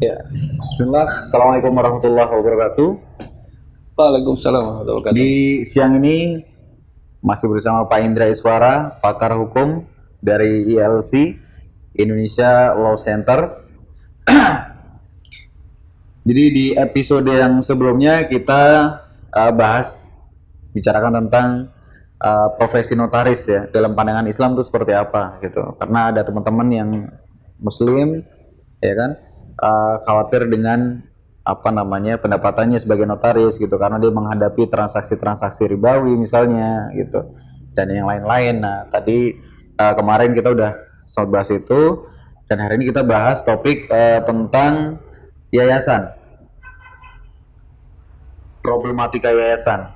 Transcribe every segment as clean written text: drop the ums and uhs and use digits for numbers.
Ya, Bismillah. Assalamualaikum warahmatullahi wabarakatuh. Waalaikumsalam warahmatullahi wabarakatuh. Di siang ini masih bersama Pak Indra Iswara, pakar hukum dari ILC Indonesia Law Center. Jadi di episode yang sebelumnya kita bicarakan tentang profesi notaris ya dalam pandangan Islam itu seperti apa gitu. Karena ada teman-teman yang Muslim, ya kan, khawatir dengan pendapatannya sebagai notaris gitu karena dia menghadapi transaksi-transaksi ribawi misalnya gitu dan yang lain-lain. Nah tadi kemarin kita udah sempat bahas itu dan hari ini kita bahas topik tentang yayasan, problematika yayasan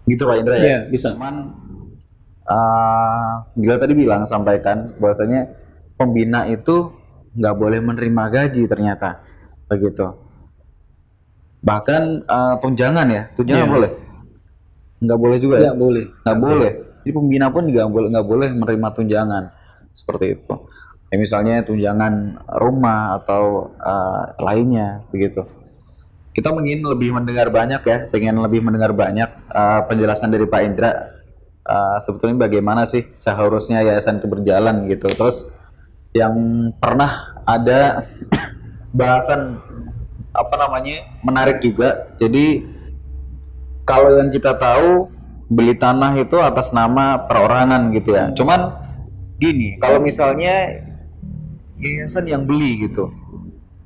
gitu Pak Indra ya. Iya, bisa. Cuman Bila tadi sampaikan bahwasanya pembina itu nggak boleh menerima gaji ternyata begitu. Bahkan tunjangan Iya. boleh, nggak boleh juga ya? Nggak boleh. Nggak boleh. Jadi pembina pun juga nggak boleh menerima tunjangan seperti itu. Ya, misalnya tunjangan rumah atau lainnya begitu. Kita ingin lebih mendengar banyak ya, pengen lebih mendengar banyak penjelasan dari Pak Indra. Sebetulnya bagaimana sih seharusnya yayasan itu berjalan gitu. Terus yang pernah ada bahasan menarik juga. Jadi kalau yang kita tahu beli tanah itu atas nama perorangan gitu ya. Cuman gini, kalau misalnya yayasan yang beli gitu,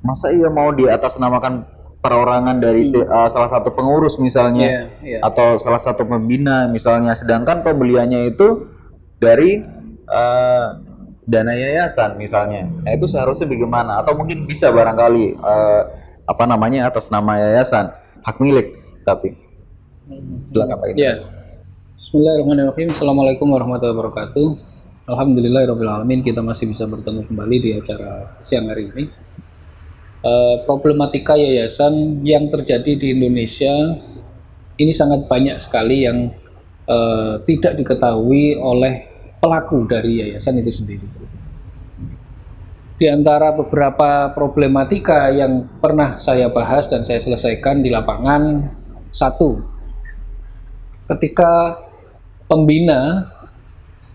masa iya mau diatasnamakan perorangan dari salah satu pengurus misalnya, Iya. atau salah satu pembina misalnya, sedangkan pembeliannya itu dari dana yayasan misalnya. Nah itu seharusnya bagaimana? Atau mungkin bisa barangkali atas nama yayasan, hak milik tapi. Silakan Pak Indra. Iya. Bismillahirrahmanirrahim. Assalamualaikum warahmatullahi wabarakatuh. Alhamdulillahirrahmanirrahim, kita masih bisa bertemu kembali di acara siang hari ini. Problematika yayasan yang terjadi di Indonesia ini sangat banyak sekali yang tidak diketahui oleh pelaku dari yayasan itu sendiri. Di antara beberapa problematika yang pernah saya bahas dan saya selesaikan di lapangan, satu, ketika pembina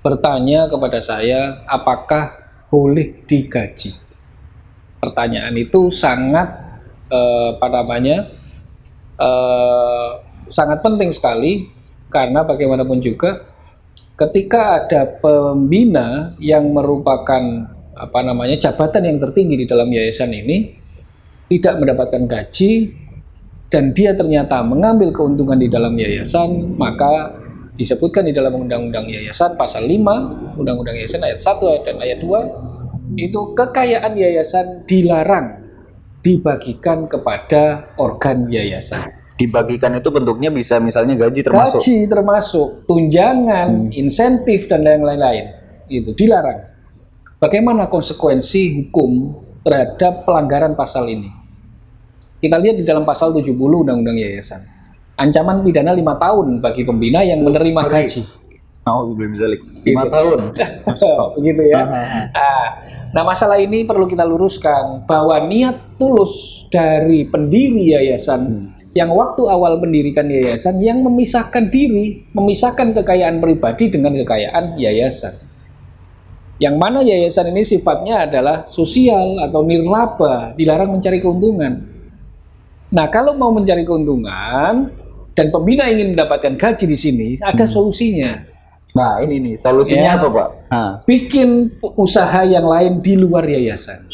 bertanya kepada saya apakah boleh digaji. Pertanyaan itu sangat sangat penting sekali karena bagaimanapun juga ketika ada pembina yang merupakan jabatan yang tertinggi di dalam yayasan ini tidak mendapatkan gaji dan dia ternyata mengambil keuntungan di dalam yayasan, maka disebutkan di dalam Undang-Undang Yayasan pasal 5, Undang-Undang Yayasan ayat 1 dan ayat 2, itu kekayaan yayasan dilarang dibagikan kepada organ yayasan. Dibagikan itu bentuknya bisa misalnya gaji termasuk. Gaji termasuk, tunjangan, insentif dan lain-lain. Itu dilarang. Bagaimana konsekuensi hukum terhadap pelanggaran pasal ini? Kita lihat di dalam pasal 70 Undang-Undang Yayasan. Ancaman pidana 5 tahun bagi pembina yang menerima gaji. Belum bisa 5 tahun. Begitu ya. Nah, masalah ini perlu kita luruskan bahwa niat tulus dari pendiri yayasan yang waktu awal mendirikan yayasan yang memisahkan diri, memisahkan kekayaan pribadi dengan kekayaan yayasan. Yang mana yayasan ini sifatnya adalah sosial atau nirlaba, dilarang mencari keuntungan. Nah, kalau mau mencari keuntungan dan pembina ingin mendapatkan gaji di sini, ada solusinya. Nah ini nih solusinya apa Pak? Bikin usaha yang lain di luar yayasan.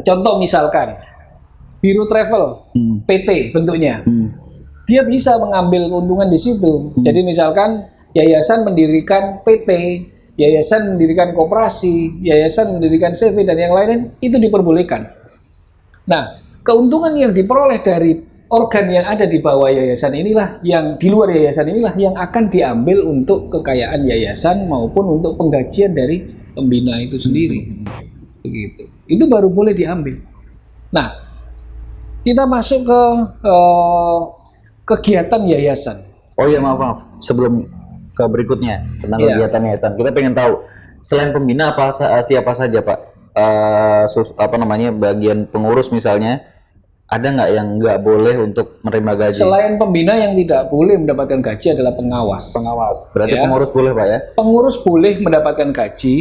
Contoh misalkan biro travel, PT bentuknya, dia bisa mengambil keuntungan di situ. Jadi misalkan yayasan mendirikan PT, yayasan mendirikan koperasi, yayasan mendirikan CV dan yang lain itu diperbolehkan. Nah, keuntungan yang diperoleh dari organ yang ada di bawah yayasan inilah, yang di luar yayasan inilah yang akan diambil untuk kekayaan yayasan maupun untuk penggajian dari pembina itu sendiri. Begitu. Itu baru boleh diambil. Nah, kita masuk ke kegiatan yayasan. Oh iya maaf. Sebelum ke berikutnya tentang kegiatan yayasan, kita pengen tahu selain pembina siapa saja Pak bagian pengurus misalnya, ada nggak yang nggak boleh untuk menerima gaji? Selain pembina, yang tidak boleh mendapatkan gaji adalah pengawas. Pengawas. Berarti Ya. pengurus boleh Pak ya? Pengurus boleh mendapatkan gaji,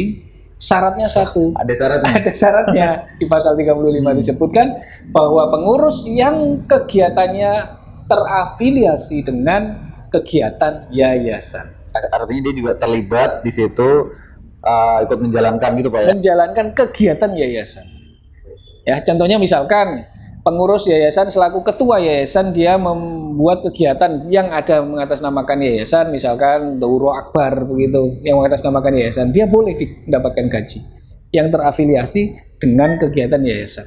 syaratnya satu. Ada syaratnya. Ada syaratnya. Di pasal 35 disebutkan bahwa pengurus yang kegiatannya terafiliasi dengan kegiatan yayasan. Artinya dia juga terlibat di situ, ikut menjalankan gitu Pak ya? Menjalankan kegiatan yayasan. Ya, contohnya misalkan pengurus yayasan selaku ketua yayasan dia membuat kegiatan yang ada mengatasnamakan yayasan, misalkan Dauro Akbar begitu, yang mengatasnamakan yayasan, dia boleh mendapatkan gaji yang terafiliasi dengan kegiatan yayasan.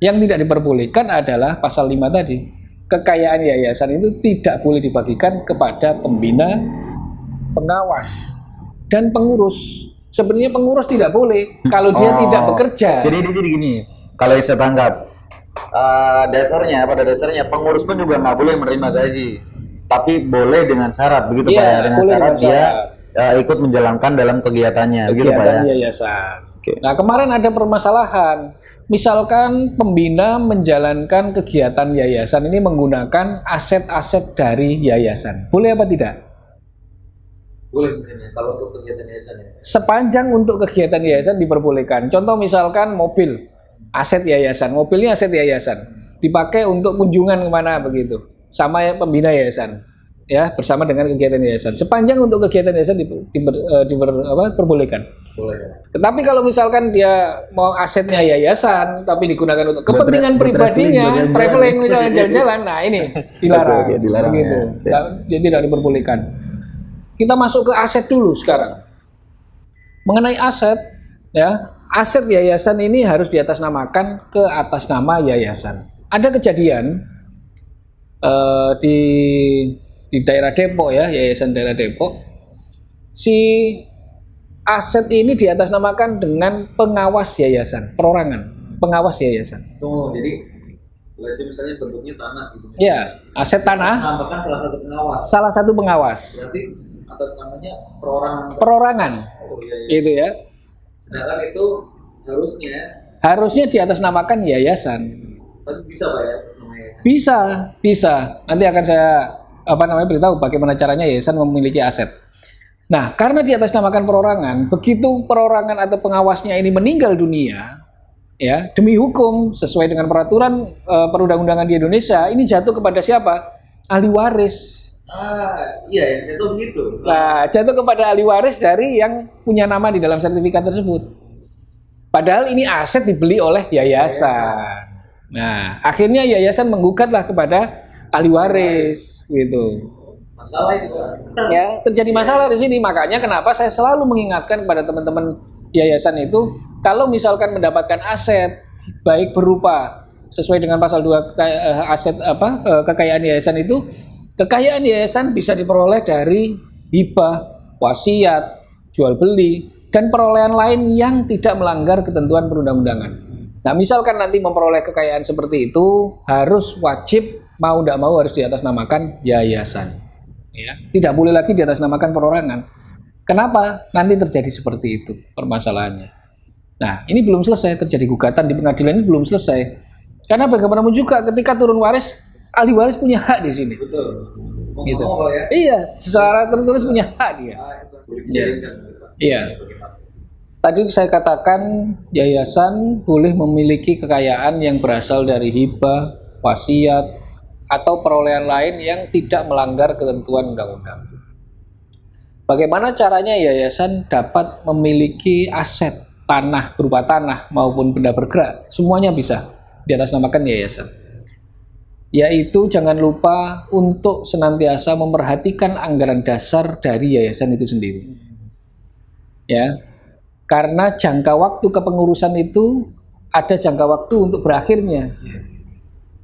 Yang tidak diperbolehkan adalah pasal 5 tadi. Kekayaan yayasan itu tidak boleh dibagikan kepada pembina, pengawas, dan pengurus. Sebenarnya pengurus tidak boleh kalau dia tidak bekerja. Jadi gini, kalau saya tangkap, pada dasarnya pengurus pun juga nggak boleh menerima gaji, tapi boleh dengan syarat begitu Pak ya, dengan syarat dia ikut menjalankan dalam kegiatannya begitu Pak ya. Yayasan. Nah, kemarin ada permasalahan, misalkan pembina menjalankan kegiatan yayasan ini menggunakan aset-aset dari yayasan, boleh apa tidak? Boleh kalau untuk kegiatan yayasan ya. Sepanjang untuk kegiatan yayasan diperbolehkan. Contoh misalkan mobil, aset yayasan, mobilnya aset yayasan, dipakai untuk kunjungan kemana begitu, sama pembina yayasan, ya bersama dengan kegiatan yayasan. Sepanjang untuk kegiatan yayasan diperbolehkan. Boleh. Tetapi kalau misalkan dia mau asetnya yayasan, tapi digunakan untuk kepentingan pribadinya, traveling misalnya jalan-jalan, nah ini dilarang. Oke, dilarang begitu. ya. Jadi tidak diperbolehkan. Kita masuk ke aset dulu sekarang. Mengenai aset, ya. Aset yayasan ini harus diatasnamakan ke atas nama yayasan. Ada kejadian di daerah Depok ya, yayasan daerah Depok. Si aset ini diatasnamakan dengan pengawas yayasan, perorangan, pengawas yayasan. Jadi misalnya bentuknya tanah gitu. Ya, aset tanah. Namakan salah satu pengawas. Salah satu pengawas. Berarti atas namanya perorangan. Perorangan. Oh iya. Gitu ya. Sedangkan itu harusnya diatasnamakan yayasan. Tapi bisa Pak ya atas nama yayasan? Bisa. Nanti akan saya beritahu bagaimana caranya yayasan memiliki aset. Nah, karena diatasnamakan perorangan, begitu perorangan atau pengawasnya ini meninggal dunia, ya demi hukum sesuai dengan peraturan perundang-undangan di Indonesia, ini jatuh kepada siapa? Ahli waris. Iya, yang saya tahu begitu. Nah, jatuh kepada ahli waris dari yang punya nama di dalam sertifikat tersebut. Padahal ini aset dibeli oleh yayasan. Nah, akhirnya yayasan menggugatlah kepada ahli waris, gitu. Masalah itu Pak. Ya, terjadi masalah di sini. Makanya kenapa saya selalu mengingatkan kepada teman-teman yayasan itu, kalau misalkan mendapatkan aset baik berupa sesuai dengan pasal 2 kekayaan yayasan itu, kekayaan yayasan bisa diperoleh dari hibah, wasiat, jual beli, dan perolehan lain yang tidak melanggar ketentuan perundang-undangan. Nah, misalkan nanti memperoleh kekayaan seperti itu, harus wajib mau tidak mau harus diatasnamakan yayasan. Ya, tidak boleh lagi diatasnamakan perorangan. Kenapa? Nanti terjadi seperti itu permasalahannya. Nah, ini belum selesai, terjadi gugatan di pengadilan ini belum selesai. Karena bagaimanapun juga ketika turun waris, ahli waris punya hak di sini. Betul. Gitu. Ya? Iya, secara tertulis punya hak dia. Iya. Tadi saya katakan yayasan boleh memiliki kekayaan yang berasal dari hibah, wasiat, atau perolehan lain yang tidak melanggar ketentuan undang-undang. Bagaimana caranya yayasan dapat memiliki aset tanah berupa tanah maupun benda bergerak? Semuanya bisa diatasnamakan yayasan. Yaitu jangan lupa untuk senantiasa memperhatikan anggaran dasar dari yayasan itu sendiri. Ya, karena jangka waktu kepengurusan itu ada jangka waktu untuk berakhirnya.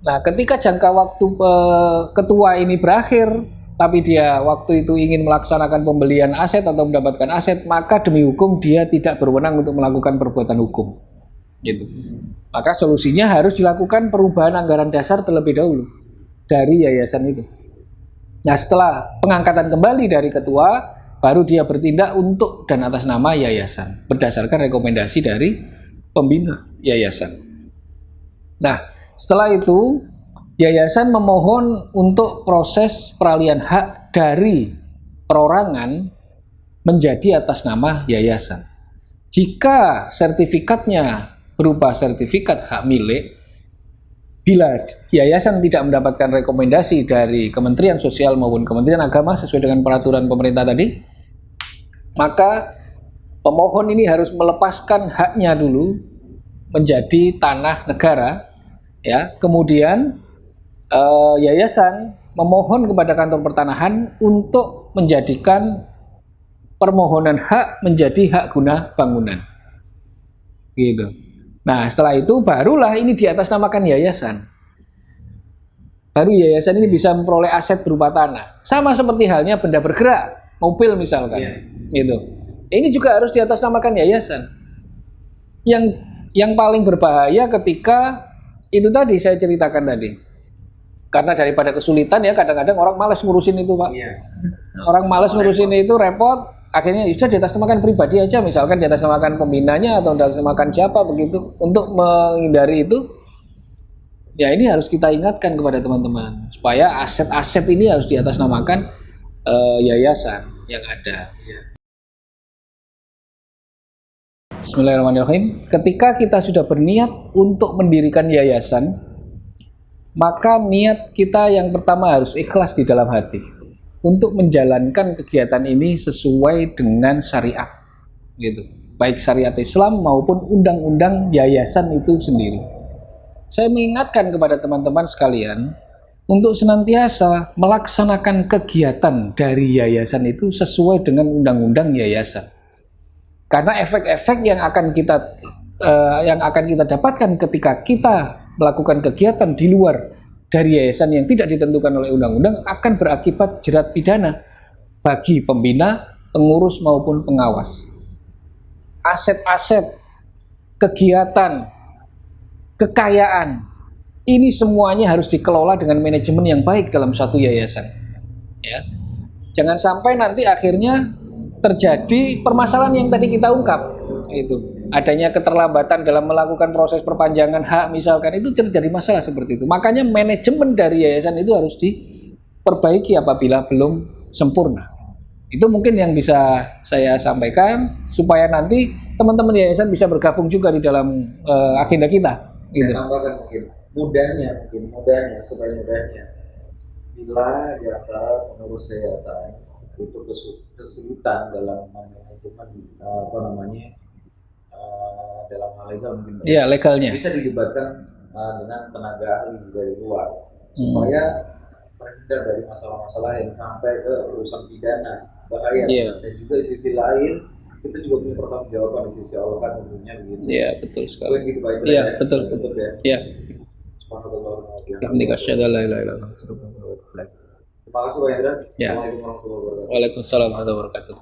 Nah, ketika jangka waktu ketua ini berakhir, tapi dia waktu itu ingin melaksanakan pembelian aset atau mendapatkan aset, maka demi hukum dia tidak berwenang untuk melakukan perbuatan hukum. Gitu. Maka solusinya harus dilakukan perubahan anggaran dasar terlebih dahulu dari yayasan itu. Nah, setelah pengangkatan kembali dari ketua, baru dia bertindak untuk dan atas nama yayasan berdasarkan rekomendasi dari pembina yayasan. Nah, setelah itu yayasan memohon untuk proses peralihan hak dari perorangan menjadi atas nama yayasan. Jika sertifikatnya berupa sertifikat hak milik, bila yayasan tidak mendapatkan rekomendasi dari Kementerian Sosial maupun Kementerian Agama sesuai dengan peraturan pemerintah tadi, maka pemohon ini harus melepaskan haknya dulu menjadi tanah negara, ya. Kemudian yayasan memohon kepada kantor pertanahan untuk menjadikan permohonan hak menjadi hak guna bangunan, gitu. Nah, setelah itu barulah ini diatasnamakan yayasan. Baru yayasan ini bisa memperoleh aset berupa tanah. Sama seperti halnya benda bergerak, mobil misalkan, gitu. Ini juga harus diatasnamakan yayasan. Yang paling berbahaya ketika itu tadi saya ceritakan tadi. Karena daripada kesulitan ya, kadang-kadang orang malas ngurusin itu, Pak. Orang malas ngurusin itu repot. Akhirnya sudah diatasnamakan pribadi aja, misalkan diatasnamakan pembinanya atau diatasnamakan siapa begitu. Untuk menghindari itu, ya ini harus kita ingatkan kepada teman-teman supaya aset-aset ini harus diatasnamakan yayasan yang ada. Bismillahirrahmanirrahim. Ketika kita sudah berniat untuk mendirikan yayasan, maka niat kita yang pertama harus ikhlas di dalam hati untuk menjalankan kegiatan ini sesuai dengan syariat, gitu. Baik syariat Islam maupun undang-undang yayasan itu sendiri. Saya mengingatkan kepada teman-teman sekalian untuk senantiasa melaksanakan kegiatan dari yayasan itu sesuai dengan undang-undang yayasan. Karena efek-efek yang akan kita dapatkan ketika kita melakukan kegiatan di luar dari yayasan yang tidak ditentukan oleh undang-undang akan berakibat jerat pidana bagi pembina, pengurus maupun pengawas. Aset-aset, kegiatan, kekayaan, ini semuanya harus dikelola dengan manajemen yang baik dalam satu yayasan. Ya. Jangan sampai nanti akhirnya terjadi permasalahan yang tadi kita ungkap, itu adanya keterlambatan dalam melakukan proses perpanjangan hak misalkan, itu terjadi masalah seperti itu. Makanya manajemen dari yayasan itu harus diperbaiki apabila belum sempurna. Itu mungkin yang bisa saya sampaikan supaya nanti teman-teman yayasan bisa bergabung juga di dalam agenda kita. Gitu. Saya tambahkan mungkin mudahnya bila di antara pengurus yayasan itu kesulitan dalam manajemen dalam hal legal mungkin legalnya bisa dilibatkan dengan tenaga ahli dari luar supaya terhindar dari masalah-masalah yang sampai ke urusan pidana bahaya. Dan juga di sisi lain kita juga punya pertanggungjawaban di sisi Allah kan tentunya begitu. Iya, betul sekali. Gitu, Pak Ibrahim, iya, betul ya. Iya. Terima kasih Pak Ibrahim. Assalamualaikum warahmatullahi wabarakatuh. Waalaikumsalam warahmatullahi wabarakatuh.